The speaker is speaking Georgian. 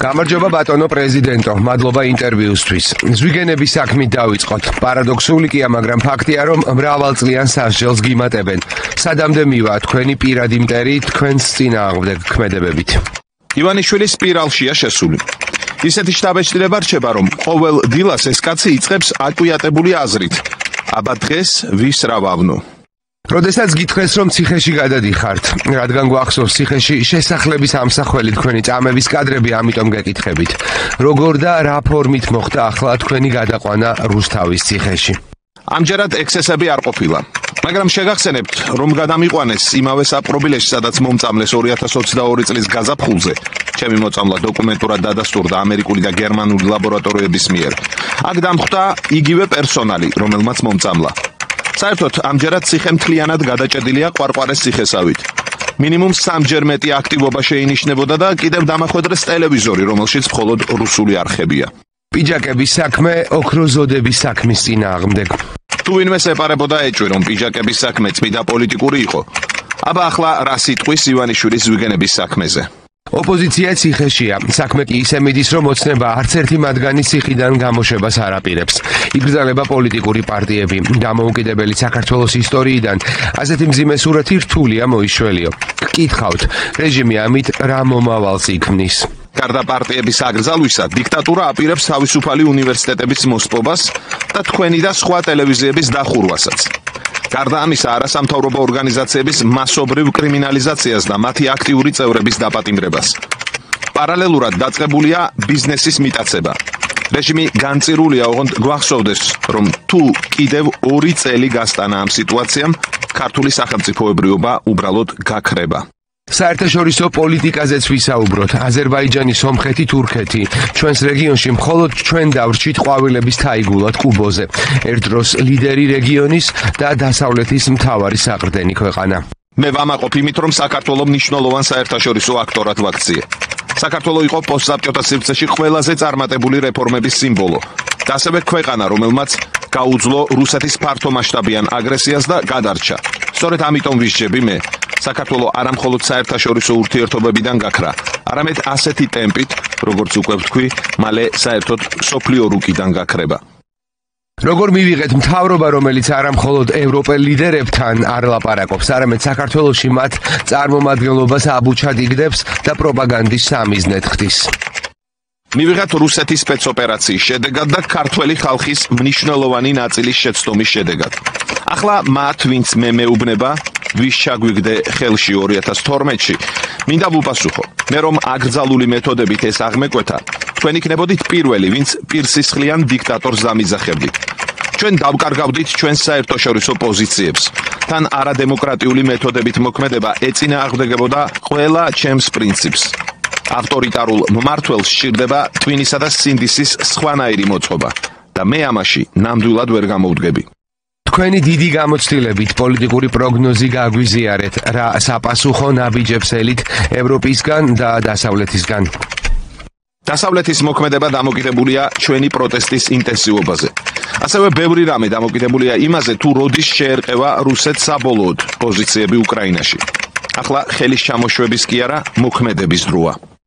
გამარჯობა ბატონო პრეზიდენტო, მადლობა ინტერვიუსთვის. ზვიგენების საქმით დავიწყოთ. პარადოქსული კი, მაგრამ ფაქტია, რომ მრავალწლიან სასჯელს გიმატებენ. სადამდე მივა თქვენი პირადი მტერი თქვენს წინააღმდეგ ქმედებებით? ივანიშვილის სპირალშია შესული. ისეთი შთაბეჭდილება რჩება, რომ ყოველ დილას ეს კაცი იწყებს აჭვიატებული აზრით. აბა დღეს ვის რა ვავნო? როდესაც გითხრეს, რომ ციხეში გადადიხართ, რადგან გვახსოვს ციხეში შესახლების ამსახველი თქვენი წამების კადრები, ამიტომ გეკითხებით. როგორ და რა ფორმით მოხდა ახლა თქვენი გადაყვანა რუსთავის ციხეში? ამჯერად ექსესები არ ყოფილა. მაგრამ შეგახსენებთ, რომ გადამიყვანეს იმავე საპყრობილეში, სადაც მომწამლეს 2022 წლის გაზაფხულზე. ჩემი მოწამლა დოკუმენტურად დადასტურდა ამერიკული და გერმანული ლაბორატორიების მიერ. აქ დამხვდა იგივე პერსონალი, რომელმაც მომწამლა. საერთოდ ამჯერად ციხე მთლიანად გადაჭედილია ყვარყვარეს ციხესავით. მინიმუმ 3-ჯერ მეტი აქტივობა შეინიშნებოდა და კიდევ დამახვედრეს ტელევიზორი, რომელშიც მხოლოდ რუსული არხებია. პიჯაკების საქმე ოქროზოდების საქმის წინააღმდეგ. თუ ვინმე ეპარებოდა ეჭვი, რომ პიჯაკების საქმე წმიდა პოლიტიკური იყო. აბა ახლა რა სიტყვის ივანიშვილის ზვიგენების საქმეზე? ოპოზიცია ციხეშია. საქმე კი ისე მიდის, რომ ოცნება არც ერთი მათგანი ციხიდან გამოშვებას არ აპირებს. იგრძელება პოლიტიკური პარტიები. დამოუკიდებელი საქართველოს ისტორიიდან ასეთი მძიმე სურათი რთულია მოიშველიო. გკითხავთ, რეჟიმი ამით რა მომავალს იქმნის? გარდა პარტიების აკრძალვისა, დიქტატურა აპირებს თავისუფალი უნივერსიტეტების მოსპობას და თქვენი და სხვა ტელევიზიების დახურვასაც. გარდა ამისა, არასამთავრობო ორგანიზაციების მასობრივ კრიმინალიზაციას და მათი აქტიური წევრების დაპატიმრებას. პარალელურად დაწყებულია ბიზნესის მიტაცება. რეჟიმი განწირულია, ოღონდ გვახსოვდეს, რომ თუ კიდევ 2 წელი გასტანა ამ სიტუაციამ, ქართული სახელმწიფოებრიობა უბრალოდ გაქრება. საერთაშორისო პოლიტიკაზეც ვისაუბროთ. აზერბაიჯანი, სომხეთი, თურქეთი. ჩვენს რეგიონში მხოლოდ ჩვენ დავრჩით ყვავილების თაიგულად კუბოზე. ერთ დროს ლიდერი რეგიონის და დასავლეთის მთავარი საყრდენი ქვეყანა. მე ვამაყობ იმით, რომ საქართველო მნიშვნელოვან საერთაშორისო აქტორად ვაქციე. საქართველო იყო პოსტსაბჭოთა სივრცეში ყველაზე წარმატებული რეფორმების სიმბოლო. და ასევე ქვეყანა, რომელმაც გაუძლო რუსეთის ფართომასშტაბიან აგრესიას და გადარჩა. სწორედ ამიტომ ვისჯები მე, საქართველო არა მხოლოდ საერთაშორისო ურთიერთობებიდან გაქრა, არამედ ასეთი ტემპით, როგორც უკვე ვთქვი, მალე საერთოდ მსოფლიო რუკიდან გაქრება. როგორ მივიღეთ მთავრობა, რომელიც არა მხოლოდ ევროპელ ლიდერებთან არ ლაპარაკობს, არამედ საქართველოში მათ წარმომადგენლობას აბუჩად იგდებს და პროპაგანდის სამიზნედ ხდის? მივიღეთ რუსეთის სპეცოპერაციის შედეგად და ქართველი ხალხის მნიშვნელოვანი ნაწილის შეცდომის შედეგად. ახლა მათ, ვინც მე მეუბნება, ვის ჩაგვიგდე ხელში 2012-ში, მინდა ვუპასუხო. მე რომ აკრძალული მეთოდებით ეს აღმეკვეთა, თქვენ იქნებოდით პირველი, ვინც პირსისხლიან დიქტატორს დამიძახებდით. ჩვენ დავკარგავდით ჩვენს საერთაშორისო პოზიციებს. თან არადემოკრატიული მეთოდებით მოქმედება ეწინააღმდეგებოდა ყველა ჩემს პრინციპს. ავტორიტარულ მმართველს სჭირდება ტვინისა და სინდისის სხვანაირი მოწყობა და მე ამაში ნამდვილად ვერ გამოვდგები. თქვენი დიდი გამოცდილებით პოლიტიკური პროგნოზი გაგვიზიარეთ, რა საპასუხო ნაბიჯებს ელით ევროპისგან და დასავლეთისგან? დასავლეთის მოქმედება დამოკიდებულია ჩვენი პროტესტის ინტენსივობაზე. ასევე ბევრი რამე დამოკიდებულია იმაზე, თუ როდის შეერყევა რუსეთს საბოლოოდ პოზიციები უკრაინაში. ახლა ხელის ჩამოშვების კი არა, მოქმედების დროა.